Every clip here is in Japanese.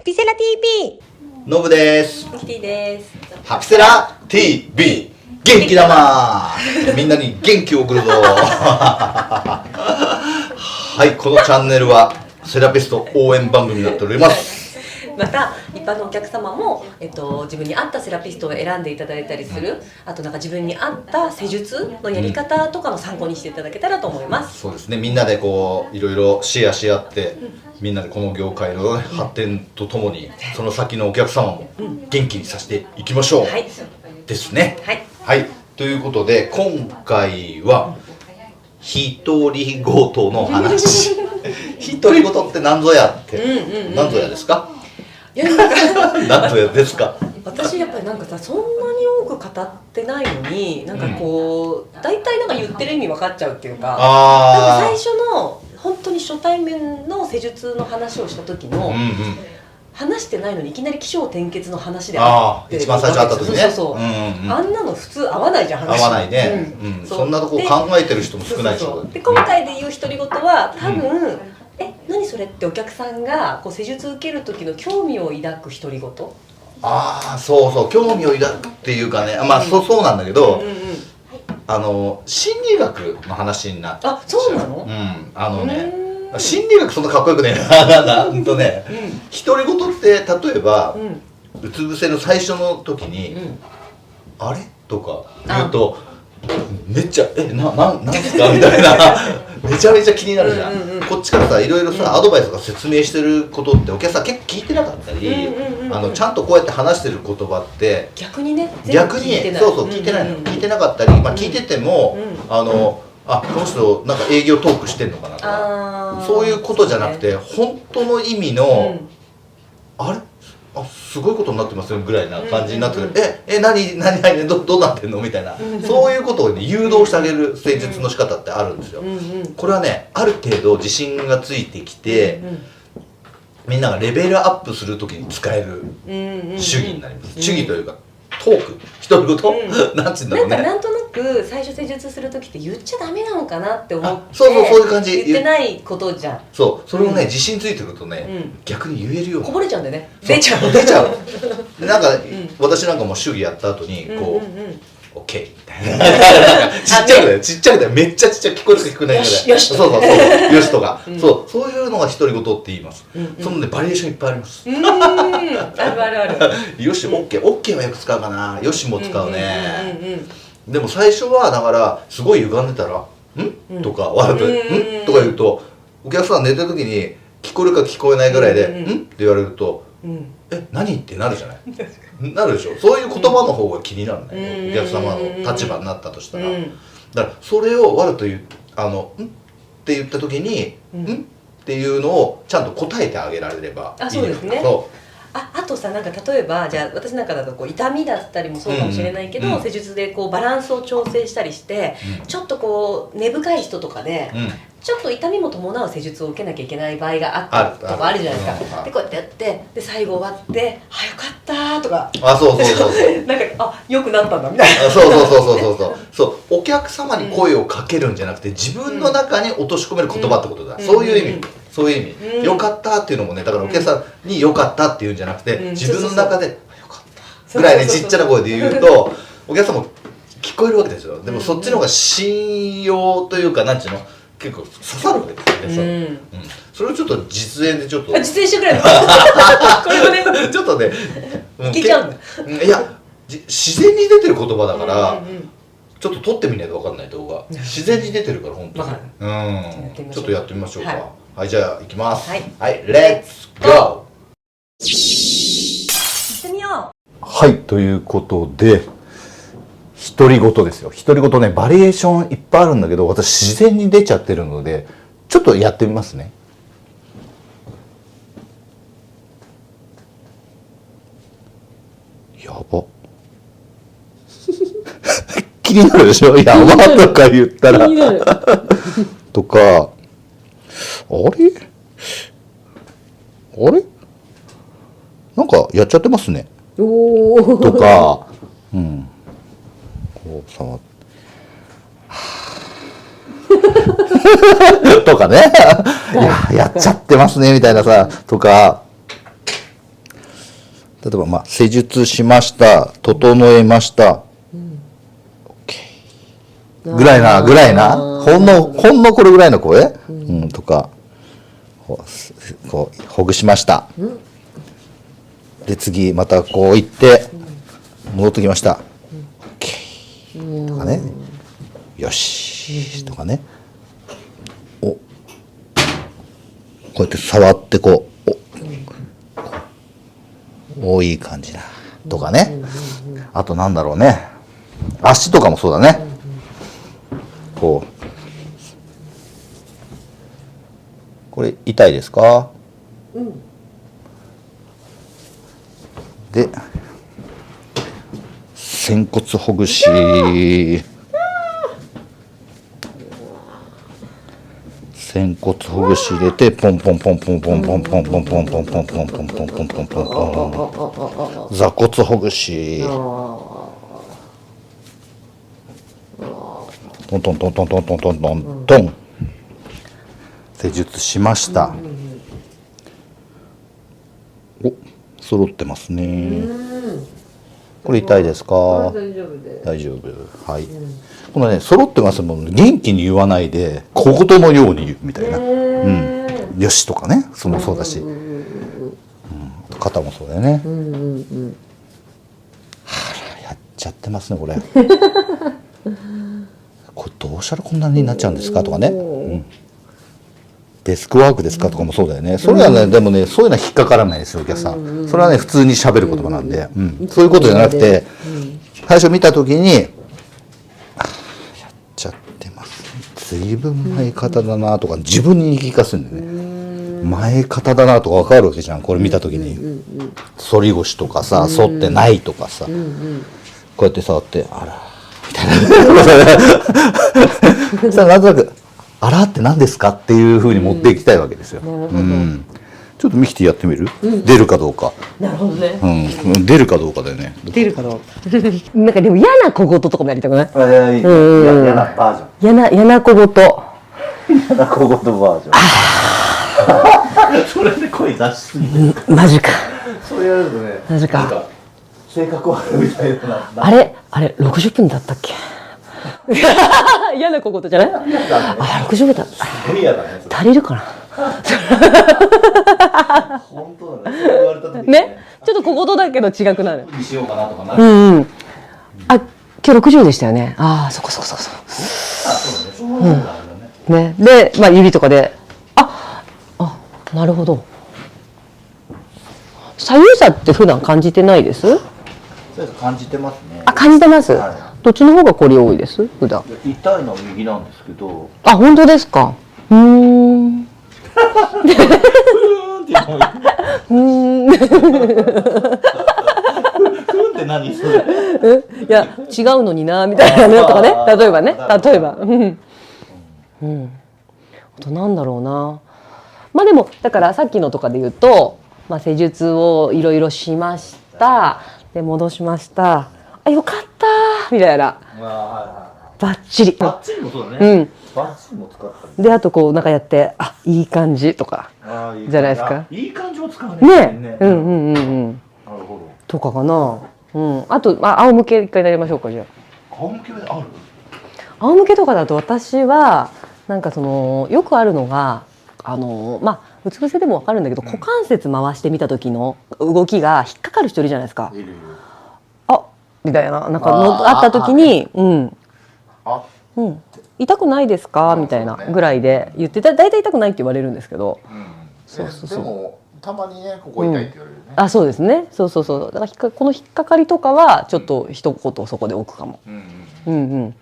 ハピセラ TV ノブです。キティです。ハピセラ TV 元気玉みんなに元気を送るぞはい、このチャンネルはセラピスト応援番組になっております。また一般のお客様も、自分に合ったセラピストを選んでいただいたりする、あとなんか自分に合った施術のやり方とかの参考にしていただけたらと思います。そうですね、みんなでこういろいろシェアし合って、みんなでこの業界の発展とともにその先のお客様も元気にさせていきましょう、はいですね。はい、はい、ということで今回は独り言の話独り言って何ぞやって、何ぞやですか？いやなんか何ぞやですか？私やっぱりなんかさ、そんなに多く語ってないのになんかこう、大体なんか言ってる意味分かっちゃうっていうか、なんか最初の本当に初対面の施術の話をした時の、話してないのにいきなり起承転結の話であって一番最初会った時ね。そう、あんなの普通合わないじゃん、話。合わないね、そんなとこ考えてる人も少ないでしょ。で今回で言う独り言は多分、何それってお客さんがこう施術受ける時の興味を抱く独り言。ああ、そうそう、興味を抱くっていうかね、まあそうなんだけど、心理学の話になって。あ、そうなの？心理学そんなかっこよくねえなほんとね、独り言って例えば、うつ伏せの最初の時に「あれ?」とか言うとめっちゃ「なんすか?」みたいなめちゃめちゃ気になるじゃん。こっちからさいろいろさアドバイスとか説明してることってお客さん結構聞いてなかったり、ちゃんとこうやって話してる言葉って逆にね、そう聞いてないの、聞いてなかったり、聞いててもこの人なんか営業トークしてんのかなとか、そういうことじゃなくて、本当の意味の、あれすごいことになってますよぐらいな感じになってる、何どうなってんのみたいな、そういうことを、ね、誘導してあげる施術の仕方ってあるんですよ。これはね、ある程度自信がついてきて、みんながレベルアップするときに使える主義になります。主義というかトーク、独り言、なんていうんだろうね。なんとなく最初施術する時って言っちゃダメなのかなって思って、そういう感じ、言ってないことじゃん。そう、それをね、自信ついてくるとね、逆に言えるようにこぼれちゃうんだよね。出ちゃうなんか私なんかも主義やった後にこうオッケーみたいなちっちゃくだよ、めっちゃちっちゃく聞こえるか聞こえないぐらい、よしそうよしとか、そういうのが独り言って言います。そのねバリエーションいっぱいあります。あるよし、オッケーはよく使うかな、よしも使うね。でも最初はだからすごい歪んでたら「ん?」とか笑って「ん?」とか言うとお客さん寝てる時に聞こえるか聞こえないぐらいで「ん?」って言われると「何?」ってなるじゃない。なるでしょ。そういう言葉の方が気になるね、お客様の立場になったとしたら。だからそれを悪と言う「ん?」って言った時に「ん?」っていうのをちゃんと答えてあげられればいい。そうですね。あとさ、なんか例えばじゃあ私なんかだとこう痛みだったりもそうかもしれないけど、施術でこうバランスを調整したりして、ちょっとこう根深い人とかで、ちょっと痛みも伴う施術を受けなきゃいけない場合があったとかあるじゃないですか。でこうやってやってで最後終わって「あよかった」とか、そうなんか良くなったんだみたいな。そうお客様に声をかけるんじゃなくて自分の中に落とし込める言葉ってことだ。そういう意味、よかったっていうのもね、だからお客さんによかったっていうんじゃなくて、自分の中でよかったぐらいね、ちっちゃな声で言うとお客さんも聞こえるわけですよ。でもそっちの方が信用というか、なんちゅうの、結構刺さるわけですよね。それをちょっと実演でちょっと実演してくれるのこれもねちょっとねいけちゃうんだ。いや自然に出てる言葉だからちょっと撮ってみないと分かんない動画、自然に出てるから本当に。ちょっとやってみましょうか。はい、じゃあ行きます。はい、レッツゴー。行ってみよう。はい、ということで独り言ですよ。独り言ね、バリエーションいっぱいあるんだけど、私自然に出ちゃってるのでちょっとやってみますね。やば気になるでしょ。やばとか言ったらとか、あれなんかやっちゃってますねとか、こう触ってとかねやっちゃってますねみたいなさとか、例えば施術しました、整えました、OK ぐらいなほんのこれぐらいの声、とかこうほぐしました、で次またこう行って戻ってきました、OK とかね、よしとかね、こうやって触っていい感じだとかね、あとなんだろうね、足とかもそうだね、これ痛いですか、で仙骨ほぐし、仙骨ほぐし入れてポンポンポンポンポンポンポンポンポンポンポンポンポンポンポンポンポンポンポン、座骨ほぐし、トントントントントントントントントン、施術しました。お、揃ってますね。これ痛いですか？大丈夫です。大丈夫。はい。このね、揃ってますもん。元気に言わないで小言のように言うみたいな。よしとかね、そうだし、肩もそうだよね。やっちゃってますねこれ。これどうしたらこんなになっちゃうんですかとかね。デスクワークですかとかもそうだよね。それはね、でもね、そういうのは引っかからないですよ、お客さん。それはね、普通に喋る言葉なんで、そういうことじゃなくて、最初見た時に、やっちゃってます。随分前方だなとか、自分に言い聞かせるんでね。前方だなとか分かるわけじゃん、これ見た時に。反り腰とかさ、反ってないとかさ、こうやって触って、あら、みたいな。さあ、なんとなく、あらって何ですかっていうふうに持っていきたいわけですよ。ちょっとミキティやってみる？出るかどうか。なるほどね。出るかどうかだよね。出るかどうか。なんかでも嫌な小言とかもやりたくない？嫌なバージョン。嫌な小言。嫌な小言バージョン。それで声出しすぎて。マジか。それやるとね。マジか。性格悪いみたいな。あれ60分だったっけ？嫌な小言じゃない？あ、60分だった。すごい嫌だね。足りるかな？本当だね。そう言われた時にね、ちょっと小言だけど違くなる。にしようかなとかなる。あ、今日60でしたよね。ああ、そこ。そうだね。ね、で、指とかで、なるほど。左右差って普段感じてないです？感じてますね。あ、感じてます。どっちの方がこり多いです？普段。痛いのは右なんですけど。あ、本当ですか。ふーんって何それ？いや、違うのになみたいなねとかね。例えばね。あとなんだろうな。でもだからさっきのとかで言うと、施術をいろいろしました。で戻しました。あ、よかったみたいな。バッチリ。バッチリもそうだね。バッチリも使った。であとこうなんかやって、いい感じとかじゃないですか。いい感じを使うね。ね。なるほど。とかかな。あと仰向け一回やりましょうかじゃあ。仰向けある？仰向けとかだと私はなんかよくあるのがうつ伏せでも分かるんだけど、股関節回してみた時の動きが引っかかる人いるじゃないですか。みたいななんかあった時に痛くないですかみたいなぐらいで言ってだいたい痛くないって言われるんですけど、でもたまにねここ痛いって言われるね。そうですね。そうだからこの引っかかりとかはちょっと一言そこで置くかも。何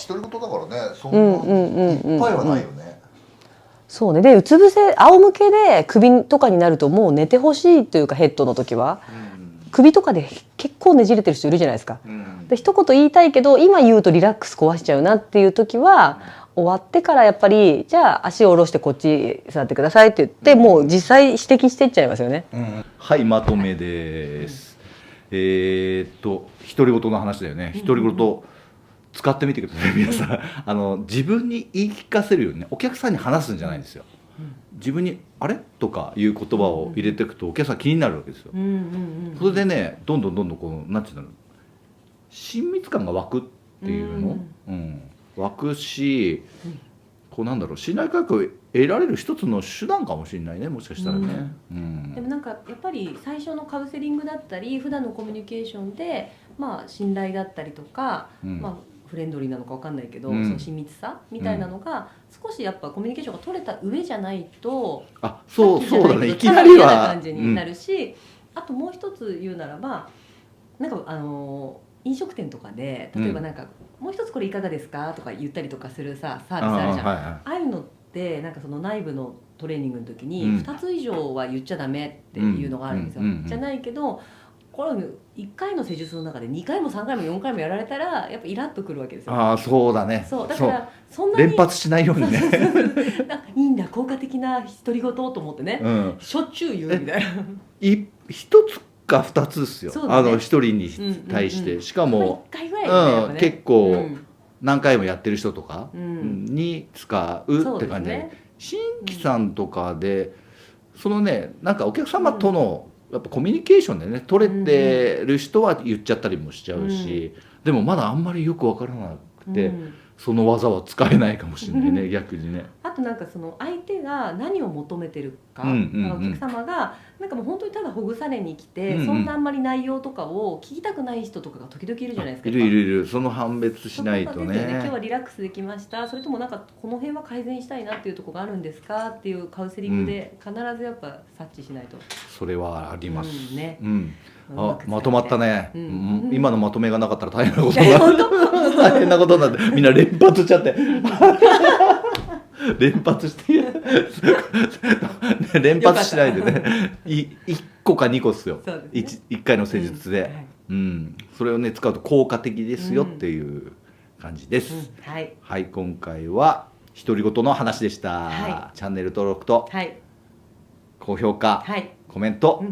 独り言だからね、そんないっぱいはないよね。そうね。でうつ伏せ仰向けで首とかになるともう寝てほしいというか、ヘッドの時は首とかで結構ねじれてる人いるじゃないですか。で一言言いたいけど今言うとリラックス壊しちゃうなっていう時は終わってからやっぱりじゃあ足を下ろしてこっち座ってくださいって言ってもう実際指摘していっちゃいますよね。はい、まとめです。独り言の話だよね。独り言使ってみてください皆さん。自分に言い聞かせるようにね、お客さんに話すんじゃないんですよ。自分に「あれ?」とかいう言葉を入れていくとお客さん気になるわけですよ。それでねどんどんこうなんていうの親密感が湧くっていうの、湧くし、こうなんだろう信頼関係を得られる一つの手段かもしれないね、もしかしたらね。でもなんかやっぱり最初のカウンセリングだったり普段のコミュニケーションでまあ信頼だったりとか、まあフレンドリーなのかわかんないけど、その親密さみたいなのが少しやっぱコミュニケーションが取れた上じゃないと、そうだね、いきなりりは感じになるし、あともう一つ言うならばなんか飲食店とかで例えばなんか、もう一つこれいかがですかとか言ったりとかするさサービスあるじゃん。ああいうのってなんかその内部のトレーニングの時に2つ以上は言っちゃダメっていうのがあるんですよ。じゃないけどこれ1回の施術の中で2回も3回も4回もやられたらやっぱイラッとくるわけですよ。そうだね。そうだからそんなに連発しないようにね。いいんだ効果的な独り言と思ってね、しょっちゅう言うみたいな。一つか二つですよ。一人に対して、しかも1回ぐらい結構何回もやってる人とかに使うって感じで、新規さんとかでそのねなんかお客様とのやっぱコミュニケーションでね取れてる人は言っちゃったりもしちゃうし、でもまだあんまりよく分からなくて、その技は使えないかもしれないね、逆にね。あとなんかその相手が何を求めてるか、お客様がなんかもう本当にただほぐされに来て、そんなあんまり内容とかを聞きたくない人とかが時々いるじゃないですか。いるその判別しないとね。今日はリラックスできました、それともなんかこの辺は改善したいなっていうところがあるんですかっていうカウンセリングで必ずやっぱ察知しないと。それはあります。まとまったね。今のまとめがなかったら大変なことになる。大変なことになってみんな連発しちゃって連発して連発しないでね1個か2個っすよ、1回の施術で、それをね使うと効果的ですよっていう感じです。はい、今回は独り言の話でした。チャンネル登録と高評価、コメント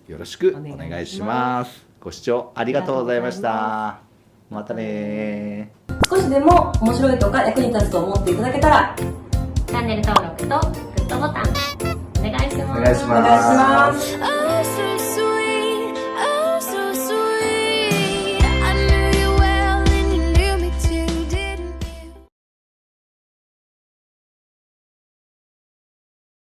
よろしくお願いします。ご視聴ありがとうございました。またね。少しでも面白いとか役に立つと思っていただけたらチャンネル登録とグッドボタンお願いします。お願いします。